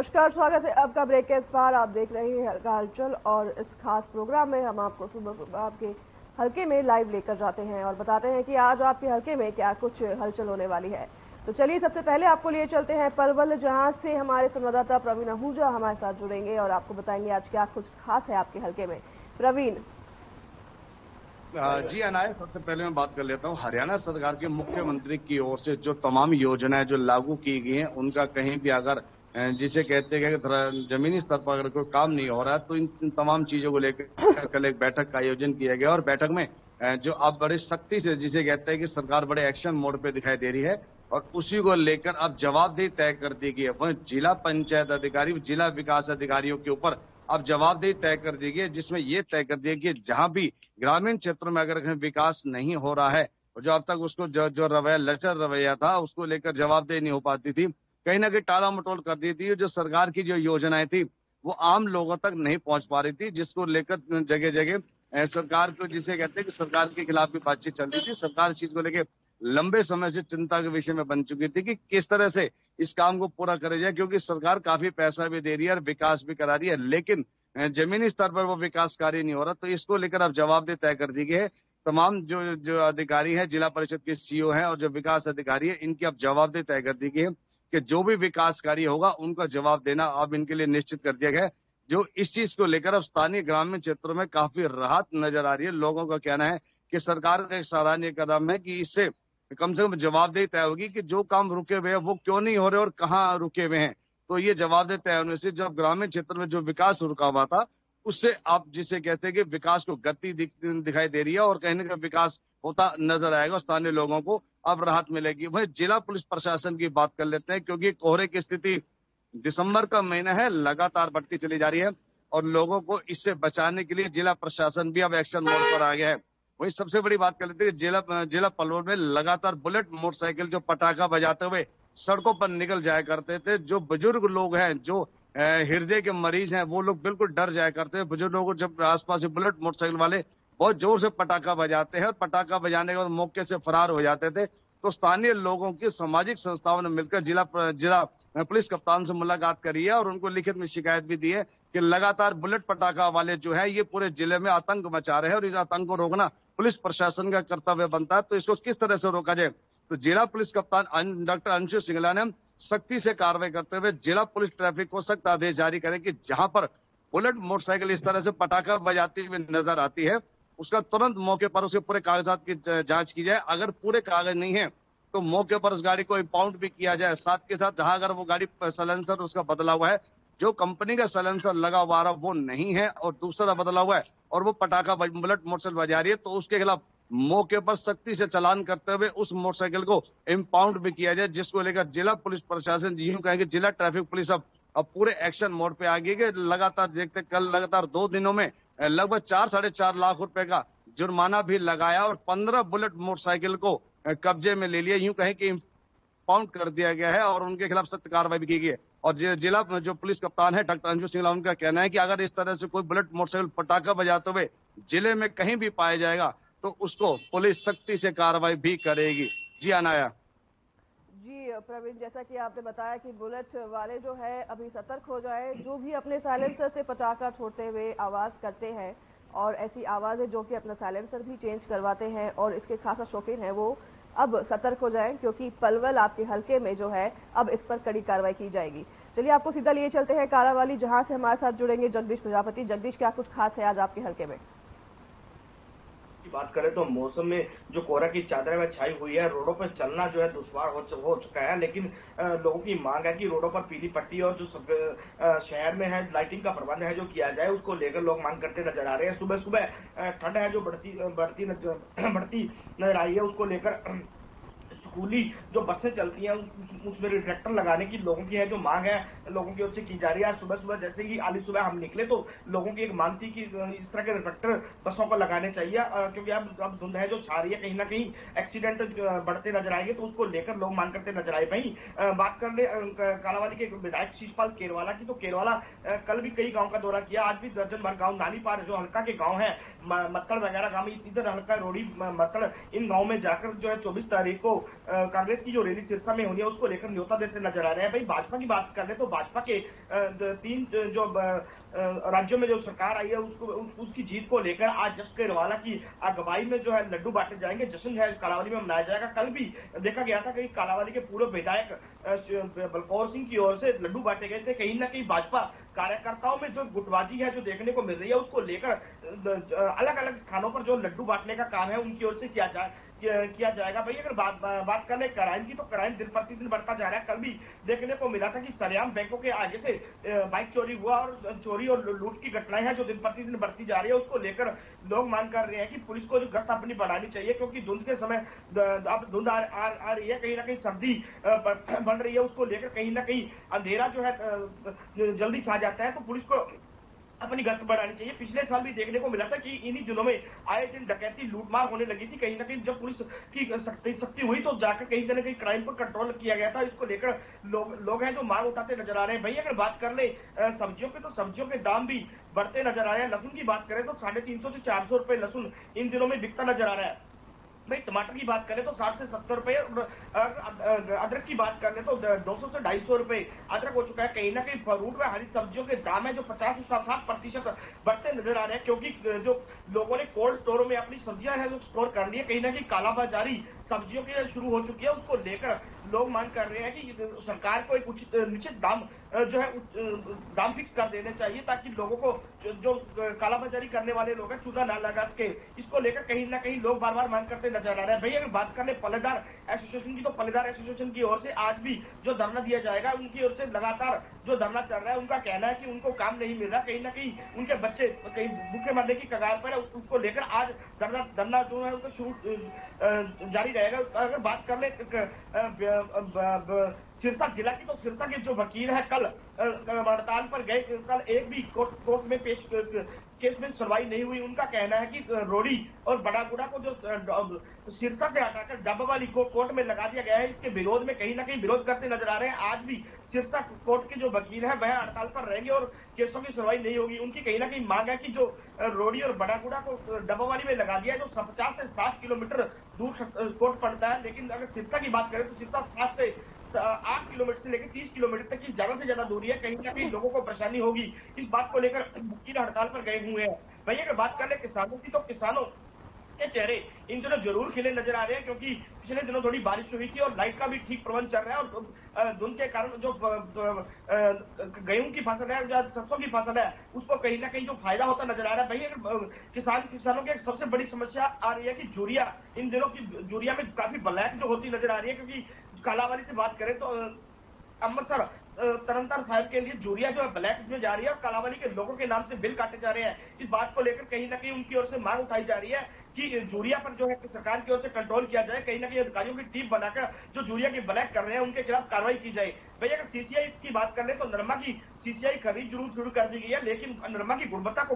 नमस्कार, स्वागत है आपका ब्रेक के इस पार। आप देख रहे हैं हल्का हलचल और इस खास प्रोग्राम में हम आपको सुबह सुबह आपके हल्के में लाइव लेकर जाते हैं और बताते हैं कि आज आपके हल्के में क्या कुछ हलचल होने वाली है। तो चलिए सबसे पहले आपको लिए चलते हैं पलवल, जहां से हमारे संवाददाता प्रवीण आहूजा हमारे साथ जुड़ेंगे और आपको बताएंगे आज क्या कुछ खास है आपके हल्के में। प्रवीण। जी अनाया, सबसे पहले मैं बात कर लेता हूँ। हरियाणा सरकार के मुख्यमंत्री की ओर से जो तमाम योजनाएं जो लागू की गई हैं, उनका कहीं भी अगर जिसे कहते हैं कि जमीनी स्तर पर अगर कोई काम नहीं हो रहा है, तो इन तमाम चीजों को लेकर कल एक बैठक का आयोजन किया गया और बैठक में जो अब बड़ी सख्ती से जिसे कहते हैं कि सरकार बड़े एक्शन मोड पे दिखाई दे रही है और उसी को लेकर अब जवाबदेही तय कर दी गई है। वह जिला पंचायत अधिकारी, जिला विकास अधिकारियों के ऊपर अब जवाबदेही तय कर दी गई है, जिसमें यह तय कर दिया कि जहां भी ग्रामीण क्षेत्रों में अगर कहीं विकास नहीं हो रहा है और जो अब तक उसको जो रवैया लचर रवैया था उसको लेकर जवाबदेही नहीं हो पाती थी, कहीं ना कहीं टाला मटोल कर दी थी। जो सरकार की जो योजनाएं थी वो आम लोगों तक नहीं पहुंच पा रही थी, जिसको लेकर जगह जगह सरकार को जिसे कहते हैं कि सरकार के खिलाफ भी बातचीत चल रही थी। सरकार इस चीज को लेकर लंबे समय से चिंता के विषय में बन चुकी थी कि किस तरह से इस काम को पूरा करे जाए, क्योंकि सरकार काफी पैसा भी दे रही है और विकास भी करा रही है, लेकिन जमीनी स्तर पर वो विकास कार्य नहीं हो रहा। तो इसको लेकर अब जवाबदेही तय कर दी गई है। तमाम जो जो अधिकारी हैं, जिला परिषद के सीईओ हैं और जो विकास अधिकारी है, इनकी अब जवाबदेही तय कर दी गई है कि जो भी विकास कार्य होगा उनका जवाब देना अब इनके लिए निश्चित कर दिया गया है। जो इस चीज को लेकर अब स्थानीय ग्रामीण क्षेत्रों में काफी राहत नजर आ रही है। लोगों का कहना है कि सरकार का एक सराहनीय कदम है कि इससे कम से कम जवाबदेही तय होगी कि जो काम रुके हुए हैं वो क्यों नहीं हो रहे और कहाँ रुके हुए हैं। तो ये जवाबदेही तय होने से जब ग्रामीण क्षेत्र में जो विकास रुका हुआ था उससे आप जिसे कहते हैं कि विकास को गति दिखाई दे रही है और कहीं ना कहीं विकास होता नजर आएगा। स्थानीय लोगों को अब राहत मिलेगी। वही जिला पुलिस प्रशासन की बात कर लेते हैं, क्योंकि कोहरे की स्थिति दिसंबर का महीना है, लगातार बढ़ती चली जा रही है और लोगों को इससे बचाने के लिए जिला प्रशासन भी अब एक्शन मोड पर आ गया है। वही सबसे बड़ी बात कर लेते हैं, जिला पलवल में लगातार बुलेट मोटरसाइकिल जो पटाखा बजाते हुए सड़कों पर निकल जाया करते थे। जो बुजुर्ग लोग हैं, जो हृदय के मरीज हैं, वो लोग बिल्कुल डर जाया करते हैं। बुजुर्ग लोगों को जब आसपास बुलेट मोटरसाइकिल वाले बहुत जोर से पटाखा बजाते हैं और पटाखा बजाने के बाद मौके से फरार हो जाते थे, तो स्थानीय लोगों की सामाजिक संस्थाओं ने मिलकर जिला पुलिस कप्तान से मुलाकात करी है और उनको लिखित में शिकायत भी दी है कि लगातार बुलेट पटाखा वाले जो है ये पूरे जिले में आतंक मचा रहे हैं और इस आतंक को रोकना पुलिस प्रशासन का कर्तव्य बनता है। तो इसको किस तरह से रोका जाए, तो जिला पुलिस कप्तान डॉक्टर अंशु सिंगला ने सख्ती से कार्रवाई करते हुए जिला पुलिस ट्रैफिक को सख्त आदेश जारी करे कि जहां पर बुलेट मोटरसाइकिल इस तरह से पटाखा बजाती हुई नजर आती है, उसका तुरंत मौके पर उसके पूरे कागजात की जांच की जाए। अगर पूरे कागज नहीं है तो मौके पर उस गाड़ी को इंपाउंड भी किया जाए। साथ के साथ जहां अगर वो गाड़ी साइलेंसर उसका बदला हुआ है, जो कंपनी का साइलेंसर लगा हुआ है वो नहीं है और दूसरा बदला हुआ है और वो पटाखा बुलेट मोटरसाइकिल बजा रही है, तो उसके खिलाफ मौके पर सख्ती से चालान करते हुए उस मोटरसाइकिल को इंपाउंड भी किया जाए। जिसको लेकर जिला पुलिस प्रशासन यूं कहेंगे जिला ट्रैफिक पुलिस अब पूरे एक्शन मोड पे आ गई है। लगातार देखते कल लगातार 2 दिनों में लगभग 4-4.5 लाख रुपए का जुर्माना भी लगाया और 15 बुलेट मोटरसाइकिल को कब्जे में ले लिया। यूं कहें कि इंपाउंड कर दिया गया है और उनके खिलाफ सख्त कार्रवाई भी की गई है। और जिला जो पुलिस कप्तान है डॉक्टर अंशु सिंगला, उनका कहना है कि अगर इस तरह से कोई बुलेट मोटरसाइकिल पटाखा बजाते हुए जिले में कहीं भी पाया जाएगा तो उसको पुलिस सख्ती से कार्रवाई भी करेगी। जी अनाया। जी प्रवीण, जैसा कि आपने बताया कि बुलेट वाले जो है अभी सतर्क हो जाए, जो भी अपने साइलेंसर से पटाखा छोड़ते हुए आवाज करते हैं और ऐसी आवाजें जो कि अपना साइलेंसर भी चेंज करवाते हैं और इसके खासा शौकीन है, वो अब सतर्क हो जाएं, क्योंकि पलवल आपके हलके में जो है अब इस पर कड़ी कार्रवाई की जाएगी। चलिए आपको सीधा लिए चलते हैं कारावाली, जहां से हमारे साथ जुड़ेंगे जगदीश प्रजापति। जगदीश, क्या कुछ खास है आज आपके हलके में? की बात करें तो मौसम में जो कोहरा की चादर में छाई हुई है, रोडों पर चलना जो है दुश्वार हो चुका है, लेकिन लोगों की मांग है कि रोडों पर पीली पट्टी और जो शहर में है लाइटिंग का प्रबंध है जो किया जाए, उसको लेकर लोग मांग करते नजर आ रहे हैं। सुबह सुबह ठंड है जो बढ़ती नजर आई है, उसको लेकर स्कूली जो बसें चलती हैं उसमें रिफ्लेक्टर लगाने की लोगों की है जो मांग है, लोगों की ओर से की जा रही है। सुबह सुबह जैसे ही आली सुबह हम निकले तो लोगों की एक मांग थी कि इस तरह के रिफ्लेक्टर बसों को लगाने चाहिए, क्योंकि अब धुंध है जो छा रही है, कहीं ना कहीं एक्सीडेंट बढ़ते नजर आएंगे, तो उसको लेकर लोग मांग करते नजर आए। वहीं बात कर ले कालावाली के विधायक शीशपाल केरवाला की, तो केरवाला कल भी कई गाँव का दौरा किया, आज भी दर्जन भर गाँव नाली पार जो हल्का के गाँव है, मत्तड़ वगैरह गाँव, इधर हल्का रोड़ी मत्तड़, इन गाँव में जाकर जो है 24 तारीख को कांग्रेस की जो रैली सिरसा में होनी है उसको लेकर न्योता देते नजर आ रहे हैं। भाई भाजपा की बात कर ले तो भाजपा के तीन जो राज्यों में जो सरकार आई है उसको उसकी जीत को लेकर आज जश्न केरवाला की अगुवाई में जो है लड्डू बांटे जाएंगे। जश्न है कालावली में मनाया जाएगा। कल भी देखा गया था कि कालावली के पूर्व विधायक बलकौर सिंह की ओर से लड्डू बांटे गए थे। कहीं ना कहीं भाजपा कार्यकर्ताओं में जो गुटबाजी है जो देखने को मिल रही है उसको लेकर अलग अलग स्थानों पर जो लड्डू बांटने का काम है उनकी ओर से किया जाएगा। भाई अगर बात कर ले क्राइम की तो क्राइम दिन प्रतिदिन बढ़ता जा रहा है। कल भी देखने को मिला था कि सरेआम बैंकों के आगे से बाइक चोरी हुआ और चोरी और लूट की घटनाएं हैं जो दिन प्रतिदिन बढ़ती जा रही है। उसको लेकर लोग मांग कर रहे हैं कि पुलिस को जो गश्त अपनी बढ़ानी चाहिए, क्योंकि धुंध के समय अब धुंध आ रही है, कहीं ना कहीं सर्दी बढ़ रही है। उसको लेकर कहीं ना कहीं अंधेरा जो है जल्दी छा जाता है, तो पुलिस को अपनी गश्त बढ़ानी चाहिए। पिछले साल भी देखने को मिला था कि इन्हीं दिनों में आए दिन डकैती लूटमार होने लगी थी। कहीं ना कहीं जब पुलिस की सख्ती हुई तो जाकर कहीं ना कहीं क्राइम पर कंट्रोल किया गया था। इसको लेकर लोग हैं जो मांग उठाते नजर आ रहे हैं। भाई अगर बात कर ले सब्जियों के तो सब्जियों के दाम भी बढ़ते नजर आ रहे हैं। लहसुन की बात करें तो 350 से 400 रुपए लहसुन इन दिनों में बिकता नजर आ रहा है। भाई टमाटर की बात करें तो 60 से 70 रुपए, अदरक की बात कर ले तो 200 से 250 रुपए अदरक हो चुका है। कहीं ना कहीं फ्रूट व हरी सब्जियों के दाम है जो 50 से 60% बढ़ते नजर आ रहे हैं, क्योंकि जो लोगों ने कोल्ड स्टोरों में अपनी सब्जियां है जो स्टोर कर ली है। कहीं ना कहीं कालाबाजारी सब्जियों की शुरू हो चुकी है। उसको लेकर लोग मांग कर रहे हैं कि सरकार को एक उचित निश्चित दाम जो है दाम फिक्स कर देने चाहिए, ताकि लोगों को जो कालाबाजारी करने वाले लोग हैं चूना ना लगा सके। इसको लेकर कहीं ना कहीं लोग बार बार मांग करते नजर आ रहे हैं। भाई अगर बात कर ले पल्लेदार एसोसिएशन की तो पल्लेदार एसोसिएशन की ओर से आज भी जो धरना दिया जाएगा, उनकी ओर से लगातार जो धरना चल रहा है, उनका कहना है कि उनको काम नहीं मिल रहा। कहीं ना कहीं उनके बच्चे कहीं भूखे मरने की कगार पर है। उसको लेकर आज धरना जो है उसको शुरू जारी रहेगा। अगर बात कर ले सिरसा जिला की तो सिरसा के जो वकील है कल हड़ताल पर गए। कल एक भी कोर्ट में पेश केस में सुनवाई नहीं हुई। उनका कहना है कि रोड़ी और बड़ागुड़ा को जो सिरसा से हटाकर डब्बावाली को कोर्ट में लगा दिया गया है, इसके विरोध में कहीं ना कहीं विरोध करते नजर आ रहे हैं। आज भी सिरसा कोर्ट के जो वकील है वह हड़ताल पर रहेंगे और केसों की सुनवाई नहीं होगी। उनकी कहीं ना कहीं मांग है कि जो रोड़ी और बड़ागुड़ा को डब्बावाली में लगा दिया है, जो 50 से 60 किलोमीटर दूर कोर्ट पड़ता है, लेकिन अगर सिरसा की बात करें तो सिरसा 7 से 8 किलोमीटर से लेकर 30 किलोमीटर तक की ज्यादा से ज्यादा दूरी है। कहीं ना कहीं लोगों को परेशानी होगी। इस बात को लेकर वकील हड़ताल पर गए हुए हैं। भाई अगर बात कर ले किसानों की तो किसानों के चेहरे इन दिनों जरूर खिले नजर आ रहे हैं, क्योंकि पिछले दिनों थोड़ी बारिश हुई थी और लाइट का भी ठीक प्रबंध चल रहा है। और धुंध के कारण जो गेहूं की फसल है या सरसों की फसल है उसको कहीं ना कहीं जो फायदा होता नजर आ रहा है। भाई अगर किसानों की एक सबसे बड़ी समस्या आ रही है कि यूरिया, इन दिनों की यूरिया में काफी ब्लैक जो होती नजर आ रही है, क्योंकि कालाबाजारी से बात करें तो अमृतसर तरनतार साहिब के लिए यूरिया जो है ब्लैक में जा रही है और कालाबाजारी के लोगों के नाम से बिल काटे जा रहे हैं। इस बात को लेकर कहीं ना कहीं उनकी ओर से मांग उठाई जा रही है कि यूरिया पर जो है सरकार की ओर से कंट्रोल किया जाए। कहीं ना कहीं अधिकारियों की टीम बनाकर जो यूरिया की ब्लैक कर रहे हैं उनके खिलाफ कार्रवाई की जाए। भाई अगर सीसीआई की बात कर ले तो नरमा की सीसीआई खरीद जरूर शुरू कर दी गई है, लेकिन नरमा की गुणवत्ता को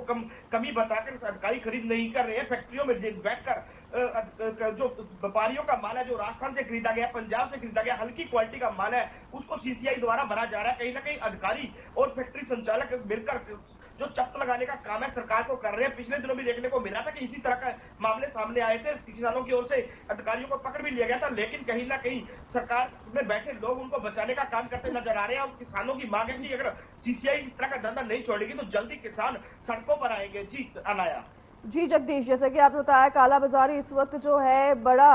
कमी बताकर अधिकारी खरीद नहीं कर रहे हैं। फैक्ट्रियों में बैठकर जो व्यापारियों का माल है जो राजस्थान से खरीदा गया, पंजाब से खरीदा गया, हल्की क्वालिटी का माल है उसको सीसीआई द्वारा भरा जा रहा है। कहीं ना कहीं अधिकारी और फैक्ट्री संचालक मिलकर जो चप्त लगाने का काम है सरकार को कर रहे हैं। पिछले दिनों भी देखने को मिला था कि इसी तरह का मामले सामने आए थे, किसानों की ओर से अधिकारियों को पकड़ भी लिया गया था, लेकिन कहीं ना कहीं सरकार में बैठे लोग उनको बचाने का काम करते नजर आ रहे हैं। और किसानों की मांग है कि अगर सीसीआई इस तरह का धंधा नहीं छोड़ेगी तो जल्दी किसान सड़कों पर आएंगे। जी अनाया। जी जगदीश, जैसे कि आपने बताया कालाबाजारी इस वक्त जो है बड़ा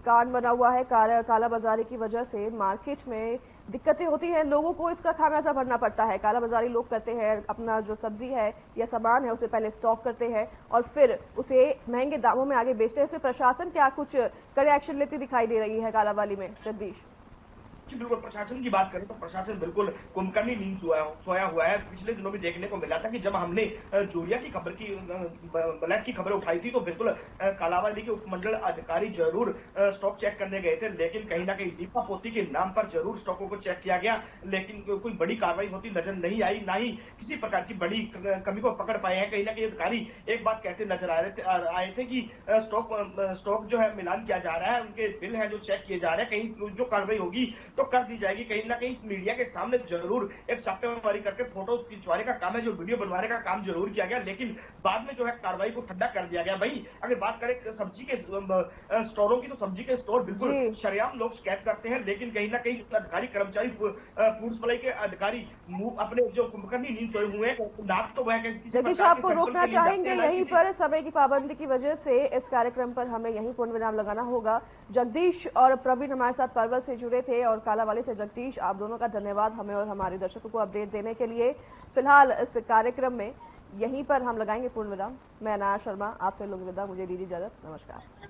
कांड बना हुआ है। कालाबाजारी की वजह से मार्केट में दिक्कतें होती हैं, लोगों को इसका खामियाजा भरना पड़ता है। कालाबाजारी लोग करते हैं, अपना जो सब्जी है या सामान है उसे पहले स्टॉक करते हैं और फिर उसे महंगे दामों में आगे बेचते हैं। इसमें प्रशासन क्या कुछ कड़े एक्शन लेती दिखाई दे रही है कालाबाजारी में जगदीश? बिल्कुल, प्रशासन की बात करें तो प्रशासन बिल्कुल कुंभकर्णी नींद सोया हुआ है। पिछले दिनों भी देखने को मिला था कि जब हमने यूरिया की खबर की ब्लैक की खबर उठाई थी तो बिल्कुल कालाबाजारी के उपमंडल अधिकारी जरूर स्टॉक चेक करने गए थे, लेकिन कहीं ना कहीं दीपा पोती के नाम पर जरूर स्टॉकों को चेक किया गया, लेकिन कोई बड़ी कार्रवाई होती नजर नहीं आई, ना ही किसी प्रकार की बड़ी कमी को पकड़ पाए हैं। कहीं ना कहीं अधिकारी एक बात कहते नजर आए थे कि स्टॉक जो है मिलान किया जा रहा है, उनके बिल है जो चेक किए जा रहे हैं, कहीं जो कार्रवाई होगी तो तो कर दी जाएगी। कहीं ना कहीं मीडिया के सामने जरूर एक छापेमारी करके फोटो खिंचवाने का काम है, जो वीडियो बनवाने का काम जरूर किया गया, लेकिन बाद में जो है कार्रवाई को ठंडा कर दिया गया। भाई अगर बात करें सब्जी के स्टोरों की, तो सब्जी के स्टोर बिल्कुल जी। शरेआम लोग शिकायत करते हैं, लेकिन कहीं ना कहीं अधिकारी कर्मचारी फूड सप्लाई के अधिकारी अपने जो कुंभकर्णी नींद सोए हुए हैं, ना तो वह किसी जगदीश, प्रकार के आपको सैंपल रोकना के लिए जाते चाहेंगे हैं, ना यहीं किसी। पर, समय की पाबंदी की वजह से इस कार्यक्रम पर हमें यहीं पूर्ण विराम लगाना होगा। जगदीश और प्रवीण हमारे साथ पलवल से जुड़े थे और कालावाली से जगदीश, आप दोनों का धन्यवाद हमें और हमारे दर्शकों को अपडेट देने के लिए। फिलहाल इस कार्यक्रम में यहीं पर हम लगाएंगे पूर्ण विराम। मैं अनाया शर्मा आपसे लूंगी विदा, मुझे दीजिए इजाजत, नमस्कार।